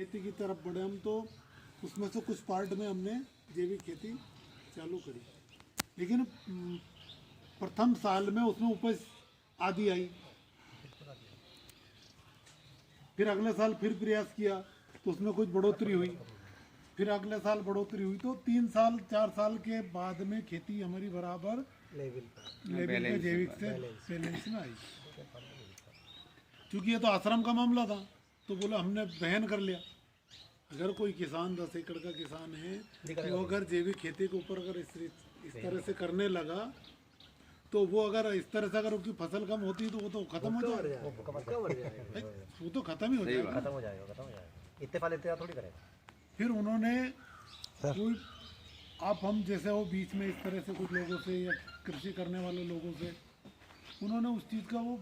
खेती की तरफ बढ़े हम, तो उसमें से कुछ पार्ट में हमने जैविक खेती चालू करी, लेकिन प्रथम साल में उसमें उपज आधी आई। फिर अगले साल फिर प्रयास किया तो उसमें कुछ बढ़ोतरी हुई, फिर अगले साल बढ़ोतरी हुई, तो 3 साल 4 साल के बाद में खेती हमारी बराबर लेवल पे जैविक से बैलेंस में आई। क्योंकि ये तो आश्रम का मामला था, तो बोला हमने बहन कर लिया। अगर कोई किसान 10 एकड़ का किसान है, वो अगर जैविक खेती के ऊपर अगर इस तरह से करने लगा, तो वो अगर इस तरह से अगर उसकी फसल कम होती है तो वो तो खत्म हो जाएगा, वो तो खत्म ही हो जाएगा, खत्म हो जाएगा। इतने फल इतने थोड़ी करेगा। फिर उन्होंने कोई आप हम जैसे वो बीच में इस तरह से कुछ लोगों से या कृषि करने वाले लोगों से उन्होंने उस चीज़ का वो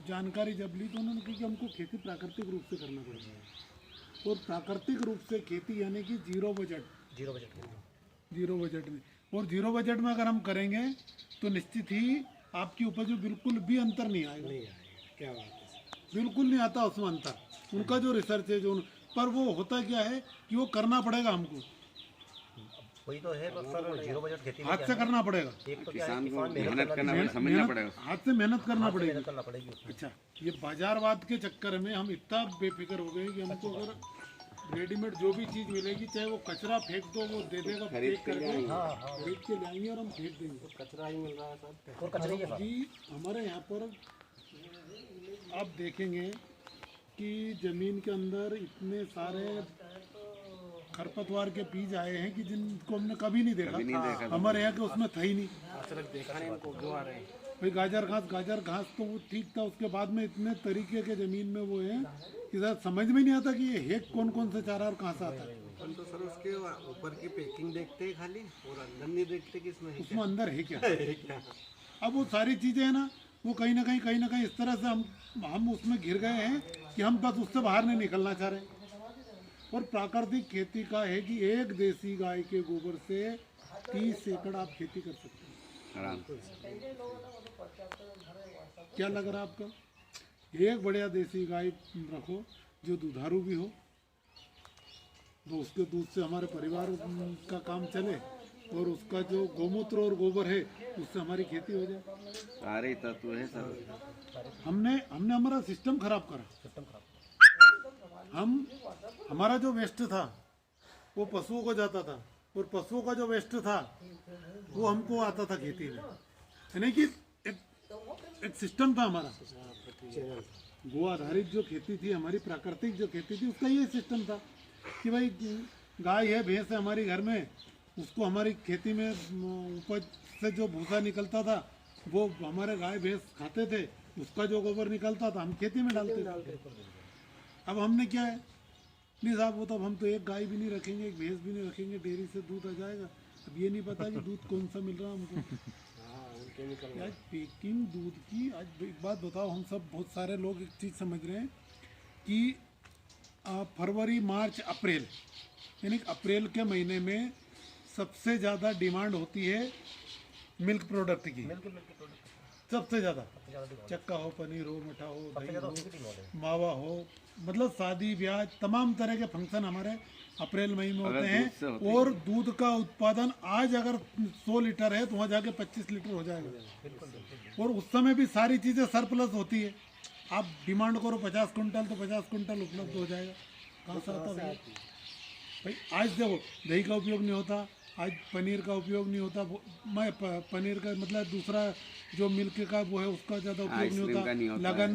जानकारी जब ली, तो उन्होंने कहा कि हमको खेती प्राकृतिक रूप से करना पड़ेगा। और प्राकृतिक रूप से खेती यानी कि जीरो बजट में, और जीरो बजट में अगर हम करेंगे तो निश्चित ही आपकी उपज में बिल्कुल भी अंतर नहीं आएगा। क्या बात है, बिल्कुल नहीं आता उसमें अंतर। उनका जो रिसर्च है, जो पर वो होता क्या है कि वो करना पड़ेगा हमको, वही तो है। बस सर जीरो बजट खेती में हाथ से करना पड़ेगा, एक तो क्या है, किसान को किसान मेहनत करना पड़ेगा, समझना पड़ेगा। हाथ से मेहनत करना पड़ेगी। मेहनत करना पड़ेगी उसमें। अच्छा, ये बाजारवाद के चक्कर में हम इतना बेफिक्र हो गए कि हमको अगर रेडीमेड जो भी चीज़ मिलेगी, चाहे वो कचरा फेंक दो, वो दे देगा पैक करके, खरीद के लाएंगे और हम फेंक देंगे। कचरा ही मिल रहा है सब। और कचरे के साथ जी हमारे यहाँ पर आप देखेंगे कि ज़मीन के अंदर इतने सारे खरपतवार के बीज आए हैं कि जिनको हमने कभी नहीं देखा। हमारे यहाँ के उसमें था ही नहीं। सिर्फ देखा नहीं इनको, जो आ रहे हैं भाई गाजर घास तो वो ठीक था, उसके बाद में इतने तरीके के ज़मीन में वो है कि सर समझ में नहीं आता कि ये हेक कौन से चारा और कहाँ से आता है। हम तो सर उसके ऊपर की पैकिंग देखते हैं खाली, और अंदर नहीं देखते कि इसमें है उसमें अंदर है क्या। क्या। अब वो सारी चीज़ें हैं ना, वो कहीं ना कहीं इस तरह से हम उसमें घिर गए हैं कि हम बस उससे बाहर नहीं निकलना चाह रहे। और प्राकृतिक खेती का है कि एक देसी गाय के गोबर से 30 एकड़ आप खेती कर सकते हैं आराम। क्या लग रहा है आपका? एक बढ़िया देसी गाय रखो जो दुधारू भी हो, तो उसके दूध से हमारे परिवार का काम चले, और उसका जो गोमूत्र और गोबर है उससे हमारी खेती हो जाए। सारे तत्व है सर। हमने हमारा सिस्टम खराब करा। हमारा जो वेस्ट था वो पशुओं को जाता था, और पशुओं का जो वेस्ट था वो हमको आता था खेती में। यानी कि एक सिस्टम था हमारा। गो आधारित जो खेती थी हमारी, प्राकृतिक जो खेती थी, उसका ये सिस्टम था कि भाई गाय है, भैंस है हमारी घर में, उसको हमारी खेती में उपज से जो भूसा निकलता था वो हमारे गाय भैंस खाते थे, उसका जो गोबर निकलता था हम खेती में डालते थे। अब हमने क्या है, नहीं साहब वो तो हम तो एक गाय भी नहीं रखेंगे, एक भैंस भी नहीं रखेंगे, डेयरी से दूध आ जाएगा। अब ये नहीं पता कि दूध कौन सा मिल रहा है हमको। आज पैकिंग दूध की, आज एक बात बताओ, हम सब बहुत सारे लोग एक चीज़ समझ रहे हैं कि फरवरी मार्च अप्रैल, यानी अप्रैल के महीने में सबसे ज़्यादा डिमांड होती है मिल्क प्रोडक्ट की। सबसे ज़्यादा चक्का हो, पनीर हो, मठा हो, दही हो, मावा हो, मतलब शादी ब्याह तमाम तरह के फंक्शन हमारे अप्रैल महीने में होते हैं। और दूध का उत्पादन आज अगर 100 लीटर है तो वहाँ जाके 25 लीटर हो जाएगा। और उस समय भी सारी चीज़ें सरप्लस होती है। आप डिमांड करो 50 कुंटल तो 50 कुंटल उपलब्ध हो जाएगा। कहाँ से आता है भाई? आज देखो दही का उपयोग नहीं होता, आज पनीर का उपयोग नहीं होता। मैं पनीर का मतलब दूसरा जो मिल्क का वो है उसका ज़्यादा उपयोग नहीं होता। लगन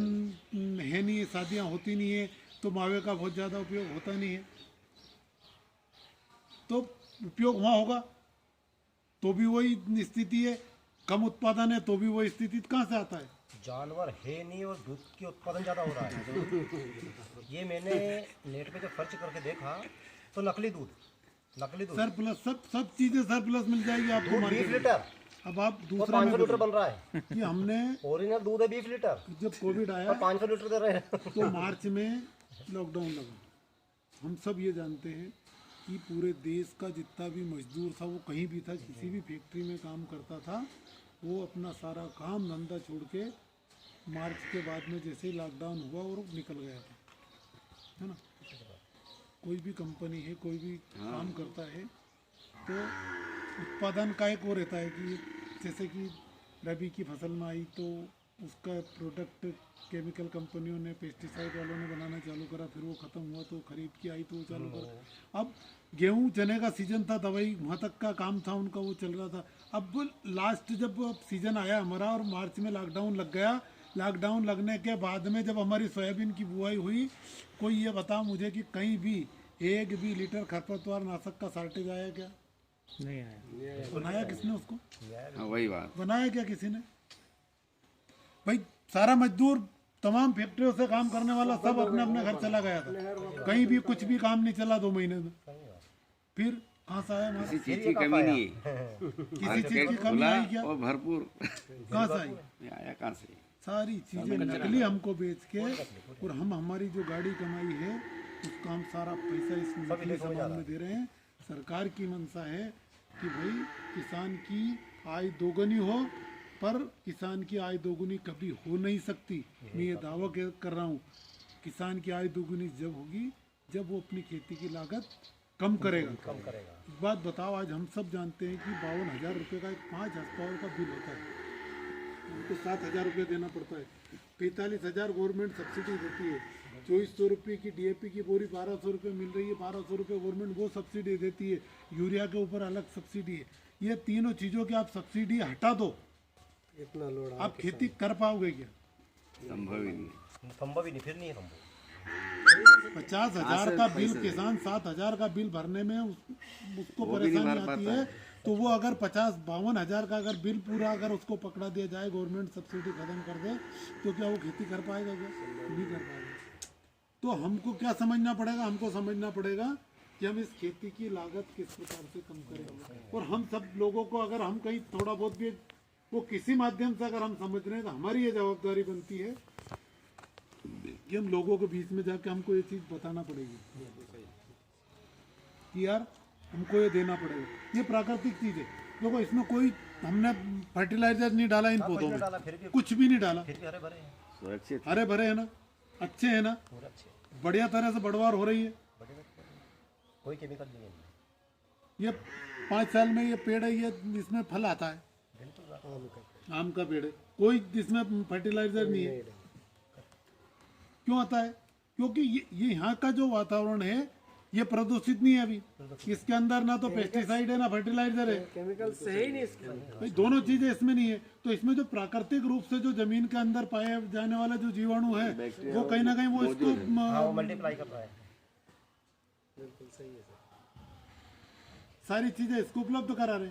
है नहीं, शादियाँ होती नहीं है, तो मावे का बहुत ज़्यादा उपयोग होता नहीं है। तो उपयोग वहाँ होगा तो भी वही स्थिति है, कम उत्पादन है तो भी वही स्थिति। कहाँ से आता है? जानवर है नहीं और दूध की उत्पादन ज़्यादा हो रहा है। ये मैंने नेट पे जब सर्च करके देखा तो नकली दूध सरप्लस, सब चीजें सरप्लस मिल जाएगी आपको। 20 लीटर, अब आप दूसरा 500 लीटर बन रहा है कि हमने ओरिजिनल दूध है 20 लीटर, जब कोविड आया 500 लीटर दे रहे हैं। तो मार्च में लॉकडाउन लगा। हम सब ये जानते हैं कि पूरे देश का जितना भी मजदूर था, वो कहीं भी था, किसी भी फैक्ट्री में काम करता था, वो अपना सारा काम धंधा छोड़ के मार्च के बाद में जैसे ही लॉकडाउन हुआ और निकल गया था, है ना। कोई भी कंपनी है, कोई भी काम करता है, तो उत्पादन का एक वो रहता है कि जैसे कि रबी की फसल में आई तो उसका प्रोडक्ट केमिकल कंपनियों ने, पेस्टिसाइड वालों ने बनाना चालू करा, फिर वो ख़त्म हुआ तो खरीद की आई तो वो चालू करा। अब गेहूं चने का सीजन था, दवाई वहाँ तक का काम था उनका, वो चल रहा था। अब लास्ट जब सीजन आया हमारा और मार्च में लॉकडाउन लग गया, लॉकडाउन लगने के बाद में जब हमारी सोयाबीन की बुआई हुई, कोई ये बता मुझे कि कहीं भी 1 भी लीटर खरपतवार नाशक का शॉर्टेज आया क्या? नहीं आया। बनाया किसने उसको? हाँ, वही बात। बनाया क्या किसी ने? भाई सारा मजदूर, तमाम फैक्ट्रियों से काम करने वाला सब अपने अपने घर चला गया था, कहीं भी कुछ भी काम नहीं चला 2 महीने में। फिर कहाँ से आया माल? किसी चीज की कमी नहीं है, किसी चीज की कमी खुला आई क्या? और भरपूर। कहाँ से आई? ये आया कहाँ से? सारी चीजें नकली हमको बेच के, और हम हमारी जो गाड़ी कमाई है उसका हम सारा पैसा इस नकली सामान में दे रहे हैं। सरकार की मंशा है कि भाई किसान की आय दोगुनी हो, पर किसान की आय दोगुनी कभी हो नहीं सकती। मैं ये दावा कर रहा हूँ, किसान की आय दोगुनी जब होगी जब वो अपनी खेती की लागत कम करेगा। एक बात बताओ, आज हम सब जानते हैं कि 52,000 रुपये का एक 5 हॉर्स का बिल होता है, उनको 7,000 रुपये देना पड़ता है। 45,000 गवर्नमेंट सब्सिडी देती है। 2400 रुपये की DAP की बोरी 1200 रुपये मिल रही है, 1200 रुपये गवर्नमेंट वो सब्सिडी देती है। यूरिया के ऊपर अलग सब्सिडी है। ये तीनों चीज़ों की आप सब्सिडी हटा दो, इतना लोड आप खेती कर पाओगे क्या? संभव ही नहीं। संभव ही नहीं, फिर नहीं है संभव। 50,000 का बिल किसान 7,000 का बिल भरने में उसको वो भी नहीं परेशानी भर आती पाता है। तो वो अगर 52,000 का अगर बिल पूरा अगर उसको पकड़ा दिया जाए, गवर्नमेंट सब्सिडी खत्म कर दे, तो क्या वो खेती कर पाएगा क्या? नहीं कर पाएगा। तो हमको क्या समझना पड़ेगा? हमको समझना पड़ेगा कि हम इस खेती की लागत किस प्रकार से कम करें। और हम सब लोगों को अगर हम कहीं थोड़ा बहुत भी वो किसी माध्यम से अगर हम समझ रहे हैं, तो हमारी ये जवाबदारी बनती है कि हम लोगों के बीच में जाके हमको ये चीज़ बताना पड़ेगी कि यार हमको ये देना पड़ेगा। ये प्राकृतिक चीज़ है, देखो इसमें कोई हमने फर्टिलाइजर नहीं डाला इन पौधों में, कुछ भी नहीं डाला, फिर भी हरे भरे हैं, सुरक्षित। हरे भरे है ना, अच्छे है ना, पूरा अच्छे, बढ़िया तरह से बढ़वार हो रही है। बड़े बड़े, कोई केमिकल नहीं है इनमें। ये 5 साल में ये पेड़ है, ये इसमें फल आता है, बिल्कुल आम का पेड़ है, कोई इसमें फर्टिलाइजर नहीं है। क्यों आता है? क्योंकि ये यहाँ का जो वातावरण है ये प्रदूषित नहीं है अभी, इसके अंदर ना तो पेस्टिसाइड है ना फर्टिलाइजर है, केमिकल से ही नहीं इसके अंदर। भाई दोनों चीजें इसमें नहीं है। तो इसमें जो प्राकृतिक रूप से जो जमीन के अंदर पाए जाने वाला जो जीवाणु है वो कहीं ना कहीं वो इसको हाँ, वो मल्टीप्लाई कर रहा है। बिल्कुल सही है सर। सारी चीजें इसको उपलब्ध करा रहे हैं।